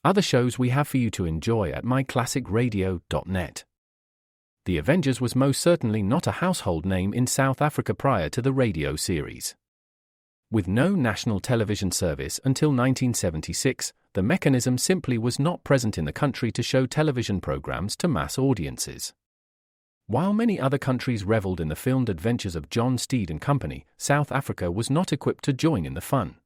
Other shows we have for you to enjoy at myclassicradio.net. The Avengers was most certainly not a household name in South Africa prior to the radio series. With no national television service until 1976, the mechanism simply was not present in the country to show television programs to mass audiences. While many other countries reveled in the filmed adventures of John Steed and company, South Africa was not equipped to join in the fun.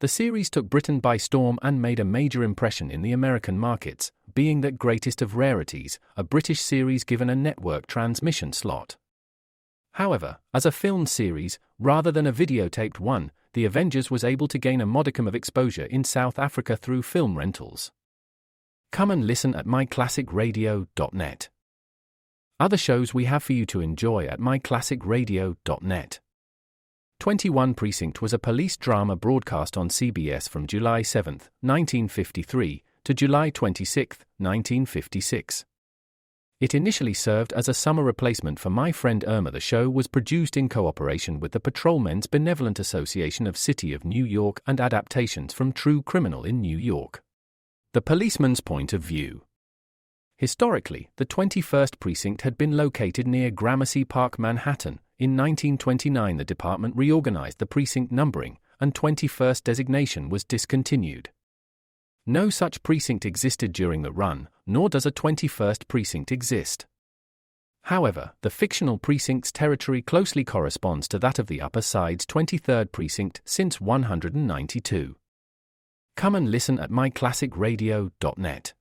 The series took Britain by storm and made a major impression in the American markets, being that greatest of rarities, a British series given a network transmission slot. However, as a filmed series, rather than a videotaped one, The Avengers was able to gain a modicum of exposure in South Africa through film rentals. Come and listen at myclassicradio.net. Other shows we have for you to enjoy at myclassicradio.net. 21 Precinct was a police drama broadcast on CBS from July 7, 1953, to July 26, 1956. It initially served as a summer replacement for My Friend Irma. The show was produced in cooperation with the Patrolmen's Benevolent Association of City of New York and adaptations from True Criminal in New York. The Policeman's Point of View. Historically, the 21st Precinct had been located near Gramercy Park, Manhattan. In 1929, the department reorganized the precinct numbering, and 21st designation was discontinued. No such precinct existed during the run, nor does a 21st precinct exist. However, the fictional precinct's territory closely corresponds to that of the Upper Side's 23rd precinct since 192. Come and listen at myclassicradio.net.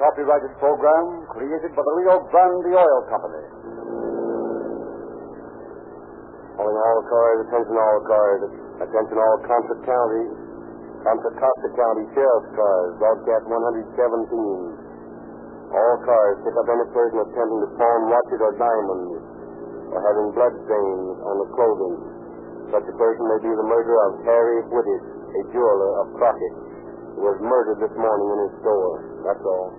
Copyrighted program created by the Rio Grande Oil Company. Calling all cars, attention all cars, attention all Contra County, Contra Costa County Sheriff's cars, broadcast 117. All cars pick up any person attempting to pawn watches or diamonds, or having blood stains on the clothing. Such a person may be the murderer of Harry Whittis, a jeweler of Crockett, who was murdered this morning in his store. That's all.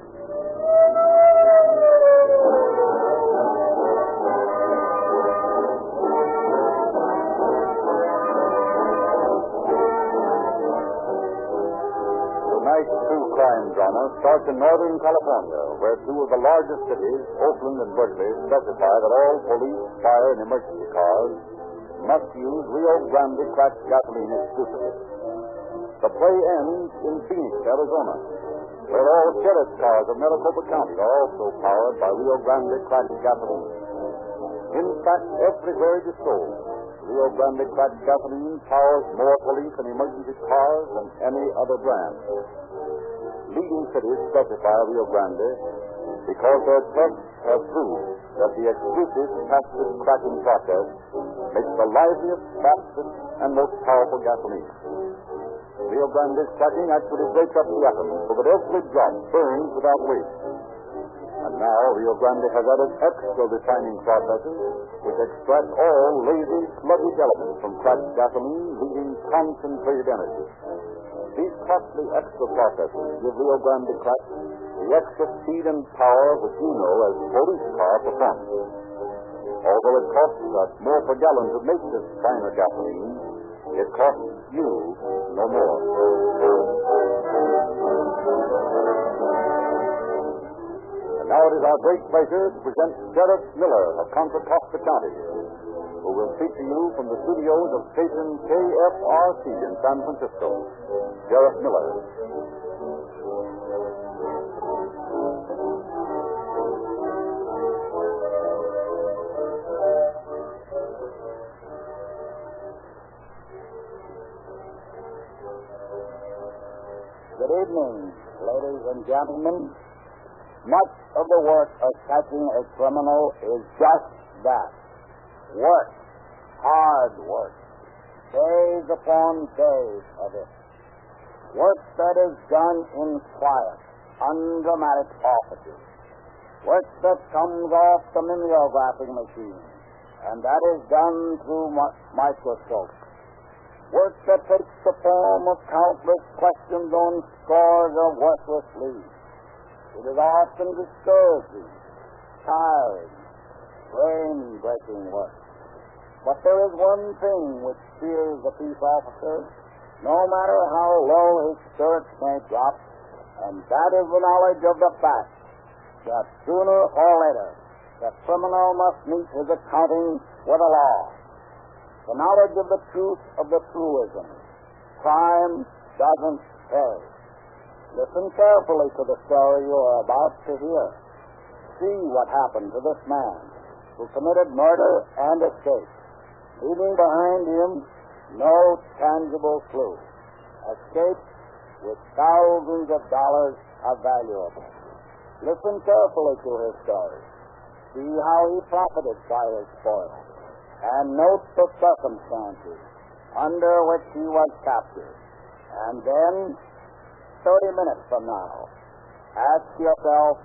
Tonight's true crime drama starts in Northern California, where two of the largest cities, Oakland and Berkeley, specify that all police, fire, and emergency cars must use Rio Grande cracked gasoline exclusively. The play ends in Phoenix, Arizona, where all sheriff's cars of Maricopa County are also powered by Rio Grande cracked gasoline. In fact, everywhere it is sold, Rio Grande cracked gasoline powers more police and emergency cars than any other brand. Leading cities specify Rio Grande because their tests have proved that the exclusive passive cracking process makes the liveliest, fastest, and most powerful gasoline. Rio Grande's cracking actually breaks up the atoms so that every drop burns without waste. And now Rio Grande has added extra refining processes which extract all lazy, sluggish elements from cracked gasoline, leaving concentrated energy. These costly extra processes give Rio Grande crack the extra speed and power which you know as police car performance. Although it costs us more per gallon to make this finer gasoline, it costs you no more. And now it is our great pleasure to present Sheriff Miller of Contra Costa County, who will speak to you from the studios of station KFRC in San Francisco. Sheriff Miller. Good evening, ladies and gentlemen. Much of the work of catching a criminal is just that. Work. Hard work. Days upon days of it. Work that is done in quiet, undramatic offices. Work that comes off the mimeographing machine, and that is done through microscopes. work that takes the form of countless questions on scores of worthless leads. It is often discouraging, tiring, brain-breaking work. But there is one thing which cheers the peace officer, no matter how low his spirits may drop, and that is the knowledge of the fact that sooner or later the criminal must meet his accounting with the law. The knowledge of the truth of the truism. Crime doesn't pay. Listen carefully to the story you are about to hear. See what happened to this man who committed murder and escaped, leaving behind him no tangible clue. Escaped with thousands of dollars of valuables. Listen carefully to his story. See how he profited by his spoil, and note the circumstances under which he was captured. And then, 30 minutes from now, ask yourself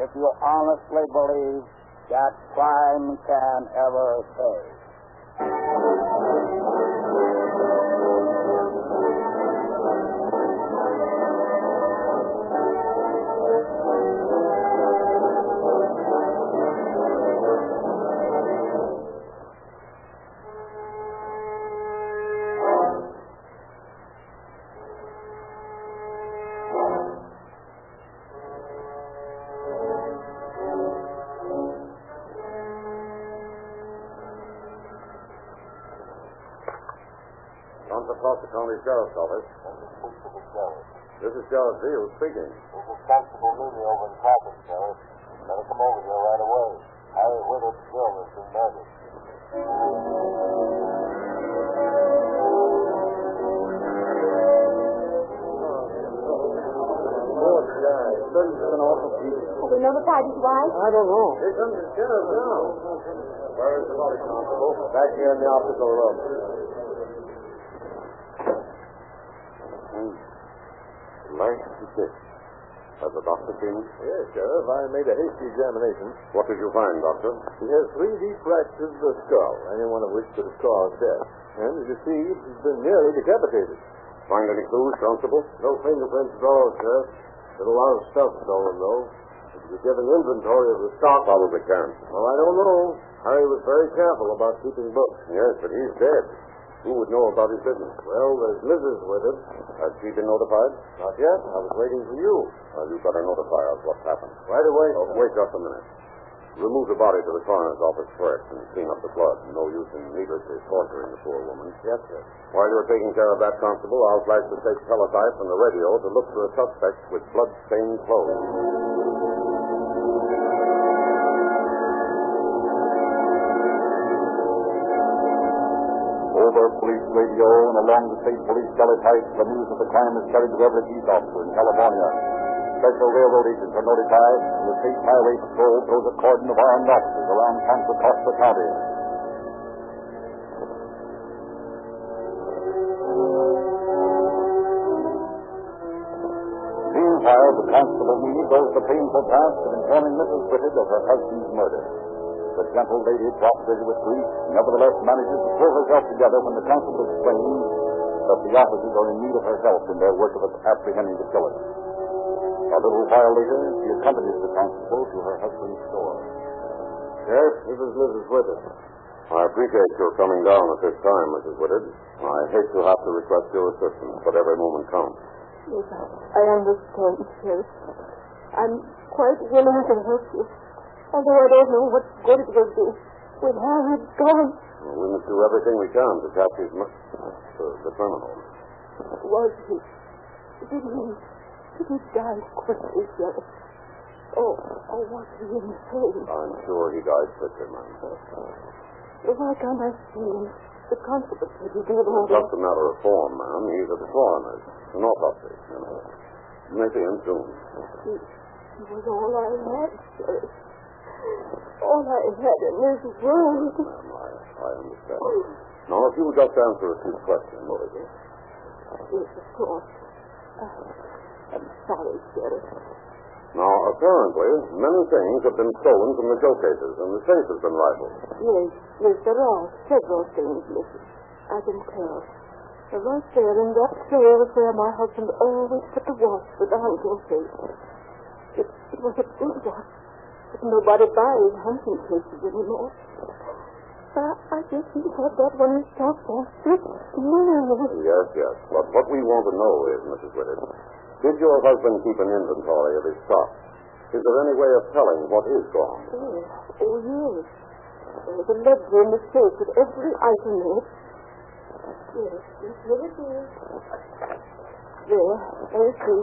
if you honestly believe that crime can ever pay. Across the county sheriff's office. This is Sheriff Field speaking. This is Constable Mooney over in Crockett, Sheriff. Better come over here right away. Harry Whitted Bill has been murdered. Have we notified his wife? I don't know. Here comes the sheriff now. Where is the body, Constable? Back here in the optical room. Has the doctor seen him? Yes, Sheriff. I made a hasty examination. What did you find, Doctor? He has 3 deep fractures of the skull, any one of which could have caused death. And, as you see, he's been nearly decapitated. Find any clues, Constable? No fingerprints at all, Sheriff. There's a lot of stuff stolen, though. If you give an inventory of the stock... Probably can't. Well, I don't know. Harry was very careful about keeping books. Yes, but he's dead. Who would know about his business? Well, there's Mrs. Whitted. Has she been notified? Not yet. I was waiting for you. Well, you better notify us what's happened. Right away. Oh, wait just a minute. Remove the body to the coroner's office first and clean up the blood. No use in needlessly torturing the poor woman. Yes, sir. While you're taking care of that, Constable, I'll flash the tape teletype from the radio to look for a suspect with blood-stained clothes. Over police radio and along the state police teletype, the news of the crime is carried to every peace officer in California. Special railroad agents are notified, and the state highway patrol throws a cordon of armed officers around Contra Costa County. Meanwhile, the constable Mooney goes the painful task of informing Mrs. Whitted of her husband's murder. The gentle lady, prostrated with grief, nevertheless manages to pull herself together when the constable explains that the officers are in need of her help in their work of apprehending the killer. A little while later, she accompanies the constable to her husband's store. Yes, this is Mrs. Whitted. I appreciate your coming down at this time, Mrs. Whitted. I hate to have to request your assistance, but every moment counts. Yes, I understand, Sheriff. I'm quite willing to help you. Although I don't know what good it will do when Harry's gone. Well, we must do everything we can to catch the criminal. Was he? Did he die quickly, Sheriff? Oh, was he insane? I'm sure he died quickly, ma'am. Why can't I see him? The constable said he gave orders. Just a matter of form, ma'am. He's at the coroner's. An autopsy, you know. You may see him soon. He was all I had, Sheriff. All I had in this world. Ma'am, I understand. Now, if you would just answer a few questions. Yes, of course. I'm sorry, Sheriff. Now, apparently, many things have been stolen from the showcases, and the safe has been rifled. Yes, there are several things missing. I can tell. Right there in that tray was where my husband always put the watch with the hunting case. It was a good watch, but nobody buys hunting cases anymore. I guess he had that one himself for 6 years. Yes. But what we want to know is, Mrs. Whitted, did your husband keep an inventory of his stock? Is there any way of telling what is gone? Oh, yes. There was a ledger in the safe with every item in it. Yes, here it is. There you see.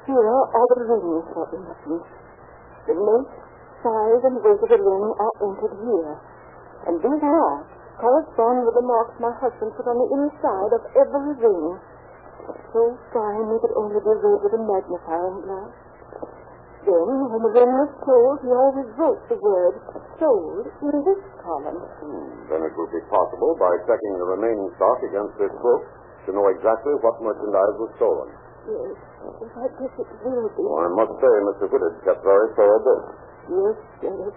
Here are the rings, for instance. The length, size, and weight of the ring are entered here. And these marks correspond with the marks my husband put on the inside of every ring. So fine they could only be read with a magnifying glass. Then, when the ring was sold, he always wrote the word sold in this column. Then it would be possible, by checking the remaining stock against this book, to know exactly what merchandise was stolen. Yes, I guess it will be. Well, I must say, Mr. Whitted kept very thorough books. Yes, Dennis.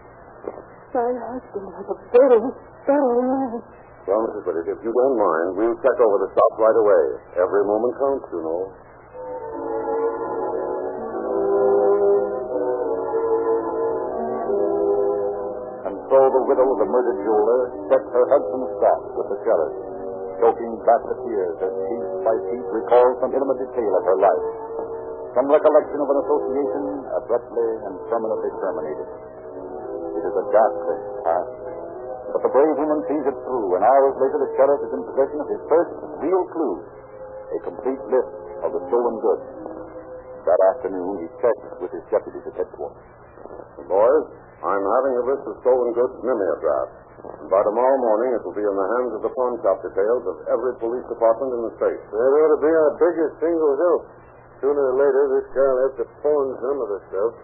My husband was a very thorough man. Well, Mrs. Whitted, if you don't mind, we'll check over the stock right away. Every moment counts, you know. And so the widow of the murdered jeweler checked her husband's stock with the sheriff, choking back the tears as piece by piece recalled some intimate detail of her life. Some recollection of an association abruptly and permanently terminated. It is a ghastly past. But the brave woman sees it through, and hours later the sheriff is in possession of his first real clue, a complete list of the stolen goods. That afternoon he checked with his deputies at headquarters. Boys, I'm having a list of stolen goods mimeographed. And by tomorrow morning it will be in the hands of the pawn shop details of every police department in the state. That ought to be our biggest single help. Sooner or later, this guy will have to pawn some of the stuff.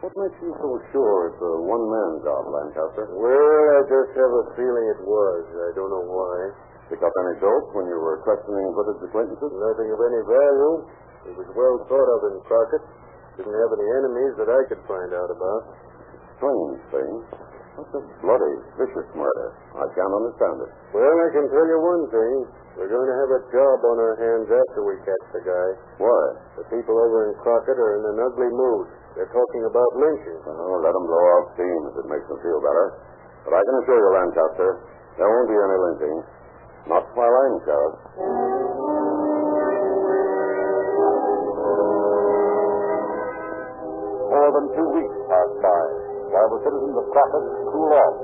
What makes you so sure it's a one-man job, Lancaster? Well, I just have a feeling it was. I don't know why. Pick up any dope when you were questioning Whitted's acquaintances? Nothing of any value. He was well thought of in Crockett. Didn't have any enemies that I could find out about. Strange thing. What's a bloody, vicious murder? I can't understand it. Well, I can tell you one thing. We're going to have a job on our hands after we catch the guy. Why? The people over in Crockett are in an ugly mood. They're talking about lynching. Oh, let them blow out steam if it makes them feel better. But I can assure you, Lancaster, there won't be any lynching. Not while I'm sheriff. More than 2 weeks passed by, while the citizens of Crockett cool off,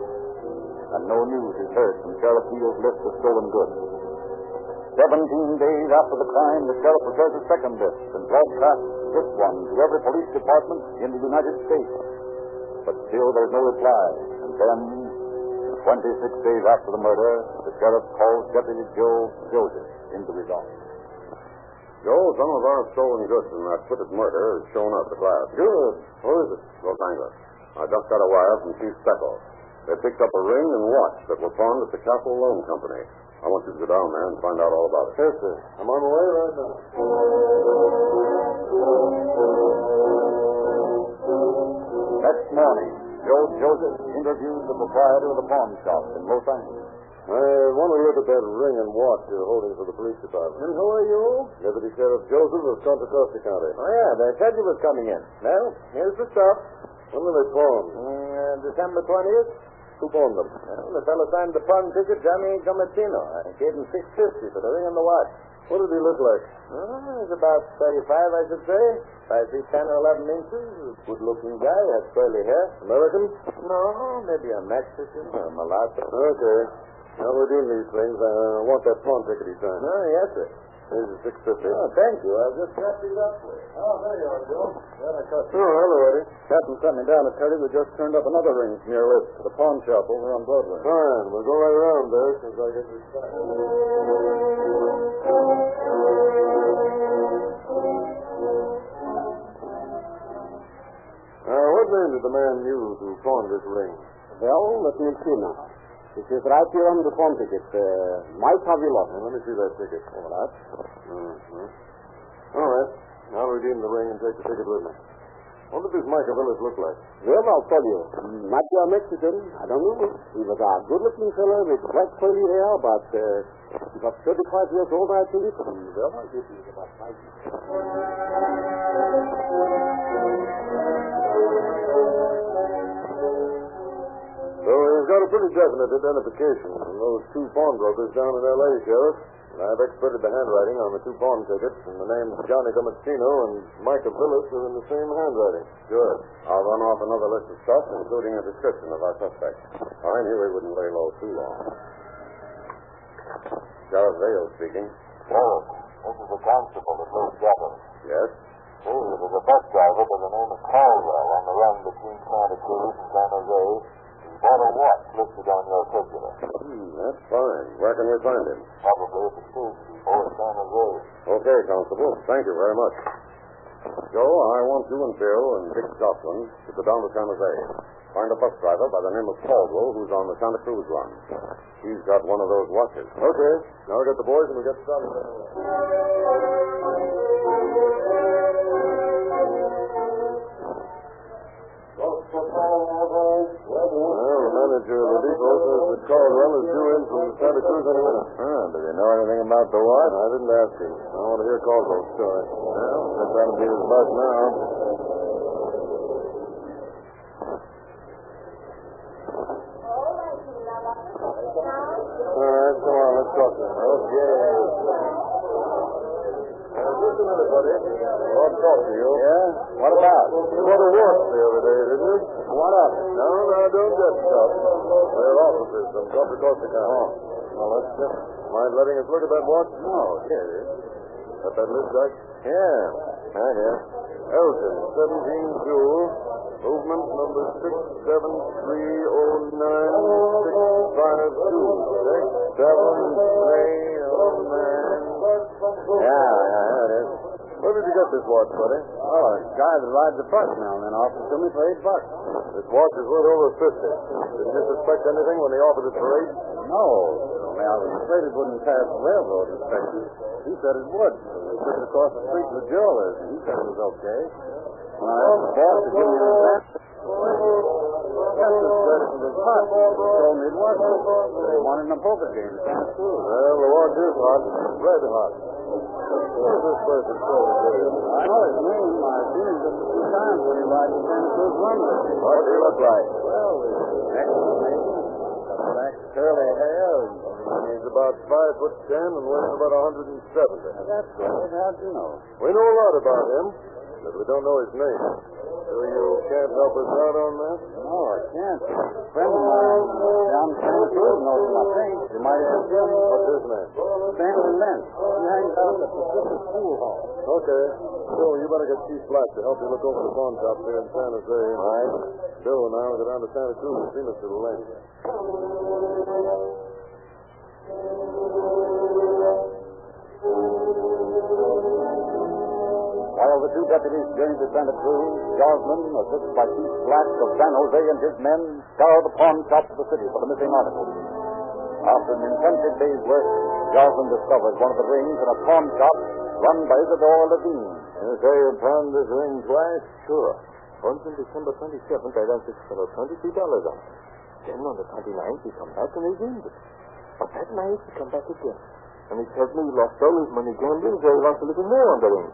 and no news is heard from Sheriff Neal's list of stolen goods. 17 days after the crime, the sheriff prepares a second list and broadcasts this one to every police department in the United States. But still there's no reply. And then, 26 days after the murder, the sheriff calls Deputy Joe Joseph into his office. Joe, some of our stolen goods in that Whitted murder has shown up at last. Good. What is it? Los Angeles. I just got a wire from Chief Steckel. They picked up a ring and watch that were pawned at the Castle Loan Company. I want you to go down there and find out all about it. Yes, sir. I'm on my way right now. Next morning, Joe Joseph interviews the proprietor of the pawn shop in Los Angeles. I want to look at that ring and watch you're holding for the police department. And who are you? Deputy Sheriff Joseph of Contra Costa County. Oh, yeah, they said you was coming in. Well, here's the stuff. When were they pawned? December 20th. Who pawned them? Well, the fellow signed the pawn ticket, Johnny Gomatino. I gave him $6.50 for the ring and the watch. What did he look like? He's about 35, I should say. 5 feet 10 or 11 inches. Good-looking guy, has curly hair. American? No, maybe a Mexican or a mulatto. Okay. Now we're doing these things. I want that pawn ticket he signed. Oh, yes, sir. Here's the $6.50. Oh, thank you. I'll just wrap these up for you. Oh, there you are, Joe. Well, I trust Oh, hello, Eddie. Captain sent me down to tell you we just turned up another ring from your list to the pawn shop over on Broadway. Fine. We'll go right around there as soon as I get this started. What name did the man use who pawned this ring? Well, let me see now. It is right here on the pawn ticket. Mike Havilov. Let me see that ticket. All right. Mm-hmm. All right. I'll redeem the ring and take the ticket with me. What did this Mike Avilas look like? Well, I'll tell you. Not a Mexican. I don't know. He was a good-looking fellow with black curly hair, but he got 35 years old, I think. Well, I guess he's about 5 years. So he's got a pretty definite identification from those two pawnbrokers down in L.A., Sheriff. And I've experted the handwriting on the two pawn tickets, and the names Johnny Damasceno and Micah Phillips are in the same handwriting. Good. I'll run off another list of stuff, including a description of our suspect. I knew he wouldn't lay low too long. Sheriff Vale speaking. Sheriff, this is the constable that lives together. Yes? See, there's a bus driver by the name of Caldwell on the run between Santa Cruz and San Jose. He bought a watch listed on your circular. That's fine. Where can we find him? Probably at the station or San Jose. Okay, Constable. Thank you very much. Joe, I want you and Bill and Dick Jocelyn to go down to San Jose. Find a bus driver by the name of Caldwell who's on the Santa Cruz run. He's got one of those watches. Okay. Now we get the boys and we get started right away. Well, the manager of the depot says that Caldwell is due in from Santa Cruz any minute. Does he know anything about the watch? I didn't ask him. I want to hear Caldwell's story. Well, guess that'll be his bus now. All right, come on, let's talk to him. Okay. Just a minute, buddy. I want to talk to you. Yeah? What about? You bought a watch the other day, didn't you? What of it? No, don't get stuff. We're officers from Contra Costa County. Well, let's just... Mind letting us look at that watch? No, here it is. Got that list, Jack? Yeah. Right here. Elton, 17 Jewel. Movement number 67309-652. 67309. Yeah, here it is. Where did you get this watch, buddy? Oh, a guy that rides a bus now and then offers it to me for $8. This watch is worth over 50. Didn't you suspect anything when he offered it for 8? No. Only I was afraid it wouldn't pass the railroad inspection. He said it would. So we took it across the street to the jewelers, and he said it was okay. When I asked the boss to give me an answer, Chester said it was hot. He told me it wasn't. But he wanted in a poker game. Well, the watch is hot. Red hot. Where's this person sold to you? I know his name. I've seen him just a few times when he rides the Santa Cruz run with me. What does he look like? Well, he's excellent, maybe. Black curly hair. He's about 5'10" and weighs about 170. That's right. How'd you know? We know a lot about him, but we don't know his name. So you can't help us out on that? No, I can't. A friend of mine down in Santa Cruz knows him, I think. You might ask him. What's his name? Stanley Lentz. He hangs out at the Pacific Pool Hall. Okay. So you better get Chief Black to help you look over the pawn shops here in San Jose. All right. Bill and I will go down to Santa Cruz and see Mr. Lentz. While the two deputies journeyed to Santa Cruz, Joslin, assisted by Chief Black of San Jose and his men, scoured the pawn shops of the city for the missing articles. After an intensive day's work, Joslin discovered one of the rings in a pawn shop run by Isidore Levine. You say you pawned this ring twice? Sure. Once on December 27th, I lent this fellow $23 on it. Then on the 29th, he come back and redeemed it. But that night, he come back again. And he tells me he lost all his money gambling, so he wants a little more on the ring.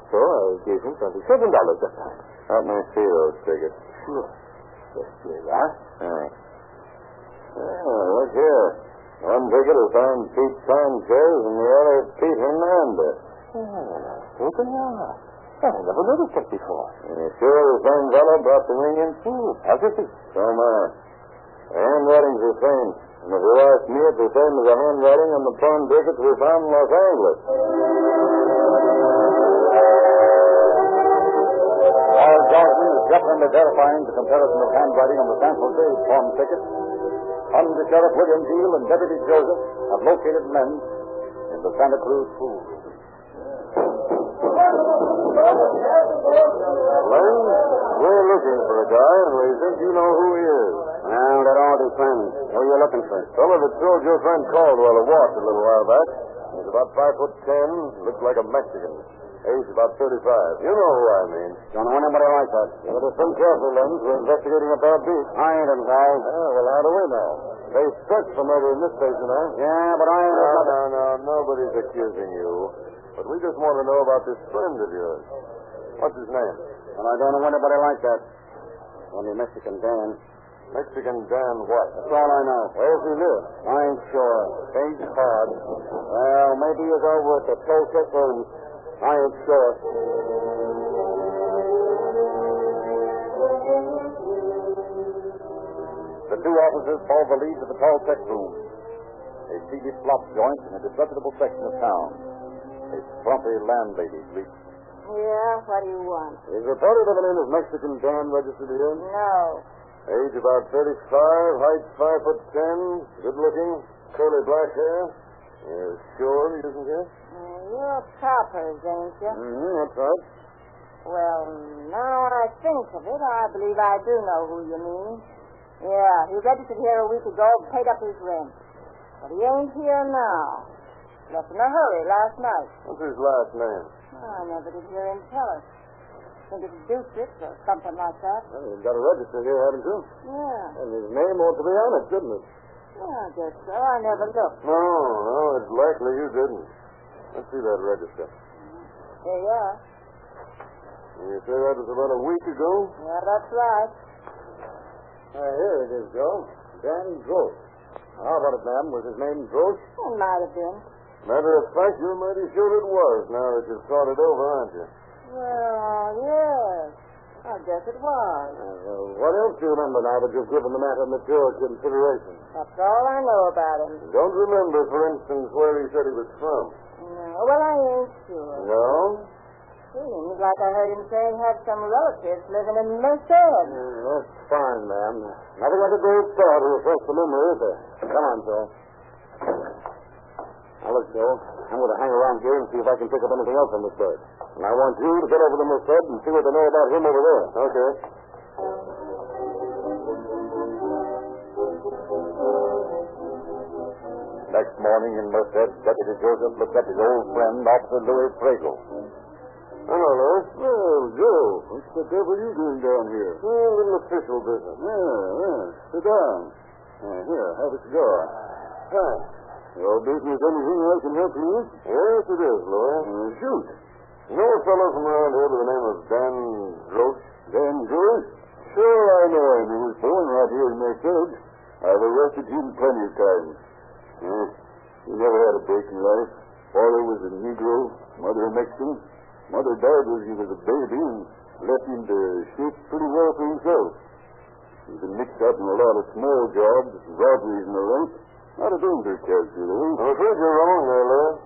So I gave him $27 that time. Let me see those tickets. Sure. Yes, here you are. All right. Look here. One ticket is signed Pete Sanchez and the other Pete Hernandez. Here they are. I never noticed that before. You sure the same fellow brought the ring in? Positive. So am I. The handwriting's the same. And if you ask me, it's the same as the handwriting on the pawn tickets we found in Los Angeles. While Joslin was definitely verifying the comparison of handwriting on the San Jose pawn ticket, Under Sheriff William Deal and Deputy Joseph have located men in the Santa Cruz pool. Len, we're looking for a guy, and we think you know who he is. Well, that all depends. Who are you looking for? Fellow that sold your friend Caldwell a watch a little while back. He's about 5'10", looks like a Mexican. Age about 35. You know who I mean. Don't know anybody like that. You better think careful, Len. We're investigating a bad beat. I ain't him, guys. Well, how do we know? They searched for murder in this station, huh? Yeah, but I ain't... No. Nobody's accusing you. But we just want to know about this friend of yours. What's his name? Well, I don't know anybody like that. Only Mexican Dan. Mexican Dan what? That's all I know. Where does he live? I ain't sure. Ain't hard. Well, maybe he's over at the Toltec room. I ain't sure. The two officers followed the lead to the Toltec room, a seedy slop joint in a disreputable section of town. A frumpy landlady greets. Yeah, what do you want? Is a reporter by the name of Mexican Dan registered here? No. Age about 35, height 5'10", good looking, curly black hair. You're sure he isn't here? You're Toppers, ain't you? Mm-hmm, that's right. Well, now I think of it, I believe I do know who you mean. Yeah, he registered here a week ago and paid up his rent. But he ain't here now. Left in a hurry last night. What's his last name? I never did hear him tell us. Think it's Deucich or something like that. Well, you've got a register here, haven't you? Yeah. And his name ought to be on it, shouldn't it? Yeah, I guess so. I never looked. No, it's likely you didn't. Let's see that register. Here you are. You say that was about a week ago? Yeah, that's right. Here it is, Joe. Dan Gross. How about it, ma'am? Was his name Gross? It might have been. Matter of fact, you're mighty sure it was, now that you've thought it over, aren't you? Well, yes. I guess it was. What else do you remember now that you've given the matter mature consideration? That's all I know about him. Don't remember, for instance, where he said he was from. No, well, I ain't sure. No? Seems like I heard him say he had some relatives living in Merced. That's fine, ma'am. Nothing like a great start to refresh the memory, is there? Come on, Joe. Now, look, Joe, I'm going to hang around here and see if I can pick up anything else on this bird. And I want you to get over to Merced and see what they know about him over there. Okay. Next morning in Merced, Deputy Joseph looked up his old friend, Officer Louis Fragle. Hello, Louis. Well, Joe, what the devil are you doing down here? A little official business. Yeah. Sit down. Here, have a cigar. Thanks. Your business anything I can help you with? Yes, it is, Louis. Shoot. You know a fellow from around here by the name of Dan Gross? Dan Gross? Sure, I know him. He was born right here in Merced. I've arrested him plenty of times. He never had a break in life. Father was a Negro, mother a Mexican. Mother died when he was a baby and left him to shape pretty well for himself. He's been mixed up in a lot of small jobs, robberies and the like. Not a danger character, though. I'm afraid you're wrong there, Louis.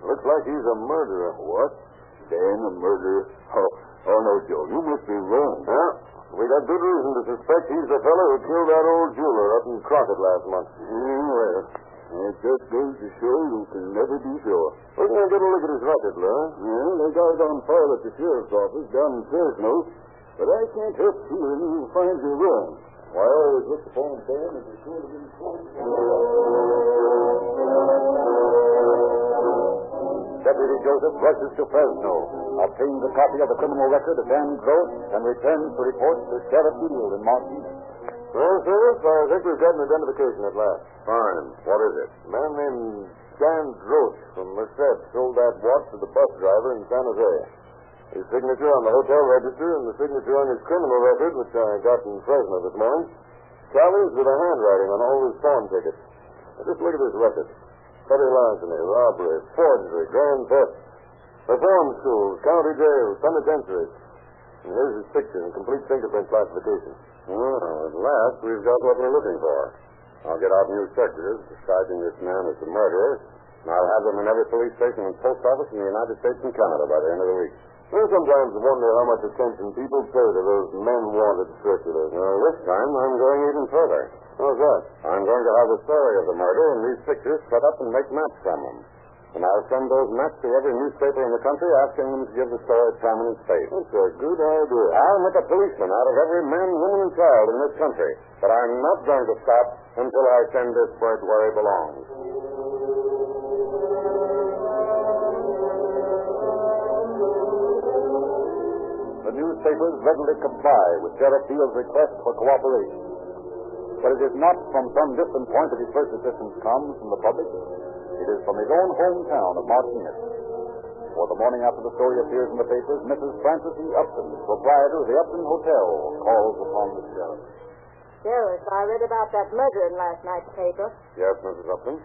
Looks like he's a murderer. What? Dan, a murderer? Oh, no, Joe, you must be wrong. Yeah, we got good reason to suspect he's the fellow who killed that old jeweler up in Crockett last month. Well, it just goes to show you can never be sure. We're going to get a look at his record, Louis. Well, they got it on file at the sheriff's office down in Fresno, but I can't help feeling you'll find you're wrong. Why, I always looked upon Dan as a sort of important. Deputy Joseph rushes to Fresno, obtains a copy of the criminal record of Dan Gross, and returns to report to Sheriff Field in Martinez. Well, Sheriff, I think we've got an identification at last. Fine. What is it? A man named Dan Gross from Merced sold that watch to the bus driver in San Jose. His signature on the hotel register and the signature on his criminal record, which I got in Fresno this morning, tallies with the handwriting on all his pawn tickets. Now, just look at this record. Petty larceny, robbery, forgery, grand theft, reform schools, county jails, penitentiaries. And here's his picture and complete fingerprint classification. Well, at last we've got what we're looking for. I'll get out new circulars describing this man as the murderer, and I'll have them in every police station and post office in the United States and Canada by the end of the week. Well, sometimes I wonder how much attention people pay to those men-wanted circulars. Well, this time I'm going even further. How's that? I'm going to have the story of the murder and these pictures cut up and make maps from them. And I'll send those maps to every newspaper in the country asking them to give the story prominent space. That's a good idea. I'll make a policeman out of every man, woman, and child in this country. But I'm not going to stop until I send this bird where he belongs. The newspapers readily comply with Sheriff Field's request for cooperation. But it is not from some distant point that his first assistance comes from the public. It is from his own hometown of Martinez. For the morning after the story appears in the papers, Mrs. Frances E. Upton, proprietor of the Upton Hotel, calls upon the sheriff. Sheriff, I read about that murder in last night's paper. Yes, Mrs. Upton?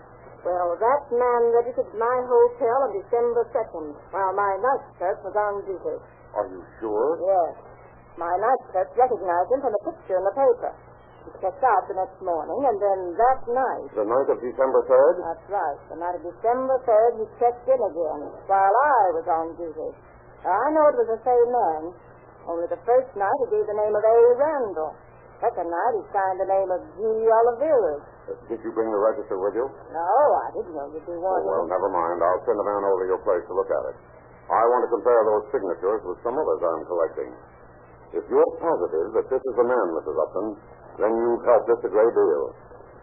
Well, that man registered my hotel on December 2nd, while my night clerk was on duty. Are you sure? Yes. My night clerk recognized him from the picture in the paper. He checked out the next morning, and then that night... The night of December 3rd? That's right. The night of December 3rd, he checked in again, while I was on duty. Now, I know it was the same man, only the first night he gave the name of A. Randall. Second night he signed the name of G. Oliveras. Did you bring the register with you? No, I didn't know you'd be wanting... Well, never mind. I'll send a man over to your place to look at it. I want to compare those signatures with some others I'm collecting. If you're positive that this is the man, Mrs. Upton, then you've helped us a great deal.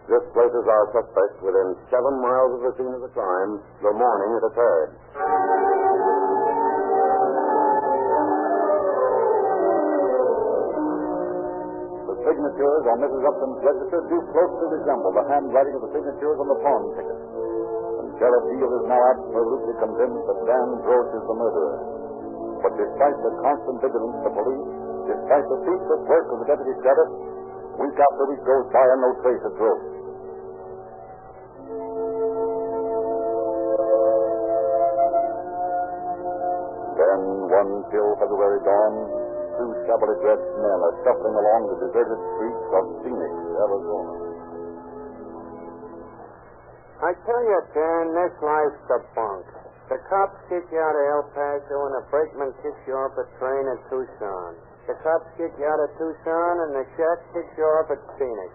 This places our suspect within 7 miles of the scene of the crime the morning it occurred. The signatures on Mrs. Upton's register do closely resemble the handwriting of the signatures on the pawn ticket. And Sheriff Deal is now absolutely convinced that Dan Gross is the murderer. But despite the constant vigilance of the police, despite the ceaseless work of the deputy sheriff, week after week goes by and no trace of Gross. Then, one chill February dawn, 2 shabbily dressed men are shuffling along the deserted streets of Phoenix, Arizona. I tell you, Dan, this life's a bunk. The cops kick you out of El Paso and the brakeman kicks you off a train in Tucson. The cops kick you out of Tucson and the shack kicks you off at Phoenix.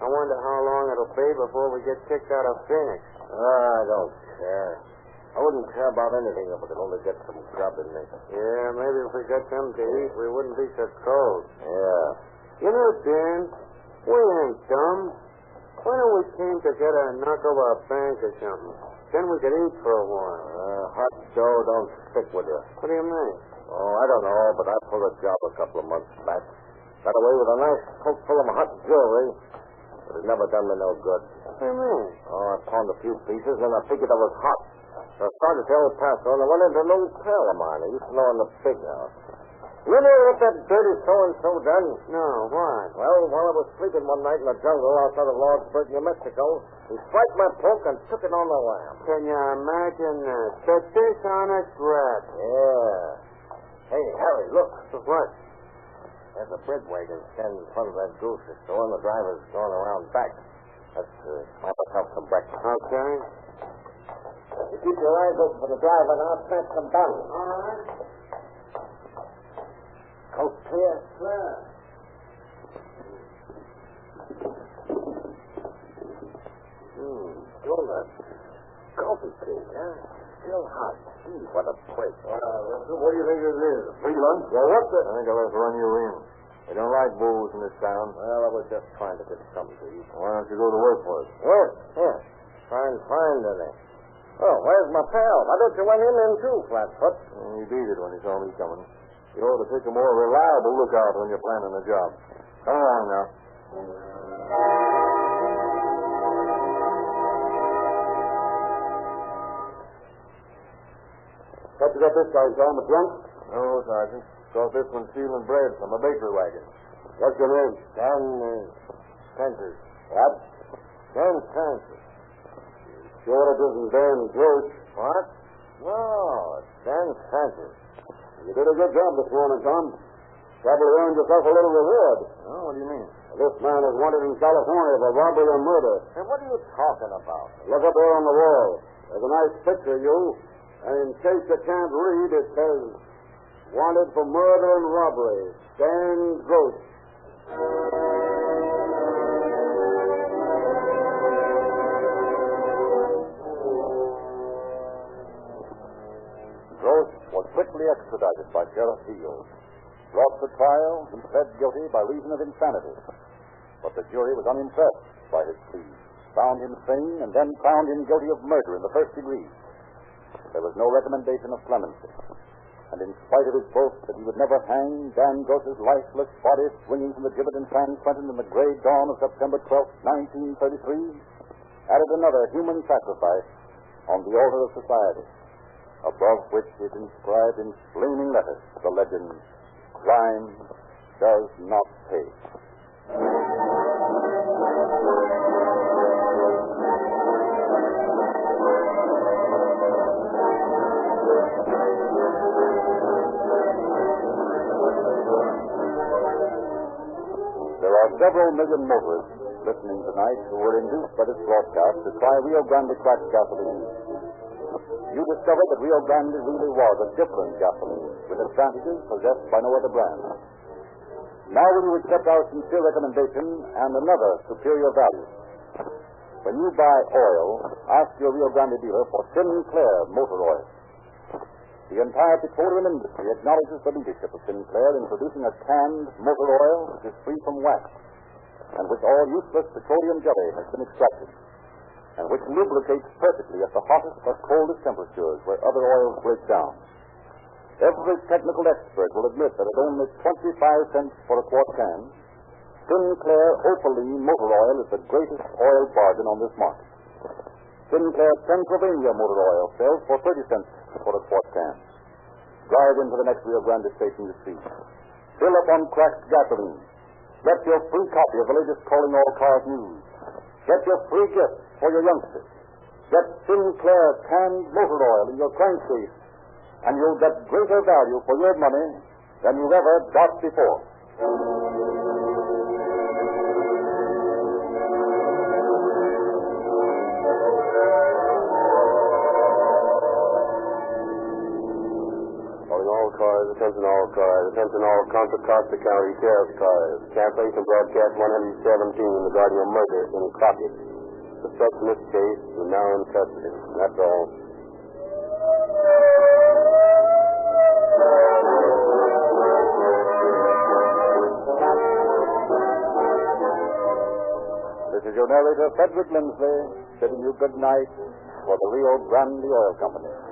I wonder how long it'll be before we get kicked out of Phoenix. I don't care. I wouldn't care about anything if we could only get some grub in me. Yeah, maybe if we got something to eat, we wouldn't be so cold. Yeah. You know, Dan, we ain't dumb. Why don't we team together and knock over a bank or something? Then we could eat for a while. Hot dough don't stick with you. What do you mean? Oh, I don't know, but I pulled a job a couple of months back. Got away with a nice coat full of hot jewelry, but it never done me no good. What do you mean? Oh, I pawned a few pieces, and I figured I was hot. So I started to El Paso, and I went into an old pal of mine. I used to know in the big house. You know what that dirty so-and-so done? No, why? Well, while I was sleeping one night in the jungle outside of Lordsburg, New Mexico, he swiped my poke and took it on the lam. Can you imagine that? The dishonest rat. Yeah. Hey, Harry, look. What? There's a bread wagon standing in front of that grocery store, and the driver's going around back. Let's have myself some breakfast. Okay. You keep your eyes open for the driver, and I'll snatch some down. All right. Coast clear? Clear. Still that coffee cake, huh? Still hot. Gee, what a place. What do you think this is? Free lunch? Well, what the... I think I'll have to run you in. They don't like booze in this town. Well, I was just trying to get something to eat. Why don't you go to work for us? Work? Yeah. Try and find any. Oh, where's my pal? Why don't you want him in too, Flatfoot? He beat it when he saw me coming. You ought to take a more reliable lookout when you're planning a job. Come along now. What you got this guy, Tom, a drunk? No, Sergeant. Caught this one stealing bread from a bakery wagon. What's your name? Dan Francis. What? Dan Francis. Sure it isn't Dan Gross. What? No, it's Dan Francis. You did a good job this morning, Tom. Probably earned yourself a little reward. Oh, what do you mean? This man is wanted in California for robbery and murder. Hey, what are you talking about? Look up there on the wall. There's a nice picture of you. And in case you can't read, it says, wanted for murder and robbery, Dan Gross. Gross was quickly extradited by Sheriff Deal. Brought to trial, he pled guilty by reason of insanity. But the jury was unimpressed by his plea, found him sane, and then found him guilty of murder in the first degree. There was no recommendation of clemency. And in spite of his boast that he would never hang, Dan Gross's lifeless body swinging from the gibbet in San Quentin in the gray dawn of September 12, 1933, added another human sacrifice on the altar of society, above which is inscribed in flaming letters the legend, "Crime does not pay." There are several million motorists listening tonight who were induced by this broadcast to try Rio Grande cracked gasoline. You discovered that Rio Grande really was a different gasoline, with advantages possessed by no other brand. Now will you accept our sincere recommendation and another superior value? When you buy oil, ask your Rio Grande dealer for Sinclair motor oil. The entire petroleum industry acknowledges the leadership of Sinclair in producing a canned motor oil which is free from wax, and which all useless petroleum jelly has been extracted, and which lubricates perfectly at the hottest or coldest temperatures where other oils break down. Every technical expert will admit that at only 25 cents for a quart can, Sinclair Opaline motor oil is the greatest oil bargain on this market. Sinclair Pennsylvania motor oil sells for 30 cents for a quart can. Drive into the next Rio Grande station you see. Fill up on cracked gasoline. Get your free copy of the latest Calling All Cars news. Get your free gift for your youngsters. Get Sinclair canned motor oil in your crankcase, and you'll get greater value for your money than you ever got before. Attention all cars. Attention all Contra Costa County Sheriff's cars. Cancellation broadcast 117 regarding a murder in Crockett. Suspect in this case is now in custody. That's all. This is your narrator, Frederick Lindsley, bidding you good night for the Rio Grande Oil Company.